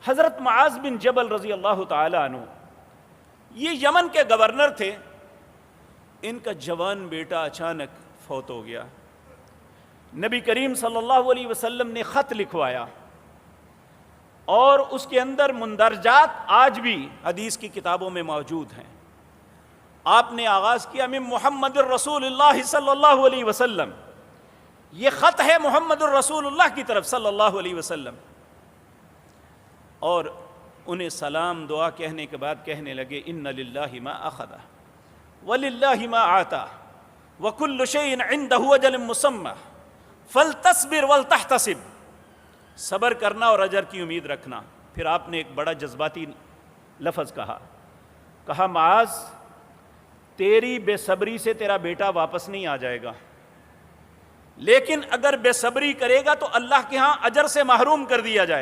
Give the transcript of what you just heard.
حضرت معاذ بن جبل رضی اللہ تعالی عنہ یہ یمن کے گورنر تھے، ان کا جوان بیٹا اچانک فوت ہو گیا۔ نبی کریم صلی اللہ علیہ وسلم نے خط لکھوایا، اور اس کے اندر مندرجات آج بھی حدیث کی کتابوں میں موجود ہیں۔ آپ نے آغاز کیا من محمد الرسول اللہ صلی اللہ علیہ وسلم، یہ خط ہے محمد الرسول اللہ کی طرف صلی اللہ علیہ وسلم، اور انہیں سلام دعا کہنے کے بعد کہنے لگے ان للہ ما اخذ وللہ ما آتا وکل شیء عنده اجل مسمى فلتصبر ولتحتسب، صبر کرنا اور اجر کی امید رکھنا۔ پھر آپ نے ایک بڑا جذباتی لفظ کہا معاذ تیری بے صبری سے تیرا بیٹا واپس نہیں آ جائے گا، لیکن اگر بے صبری کرے گا تو اللہ کے ہاں اجر سے محروم کر دیا جائے گا۔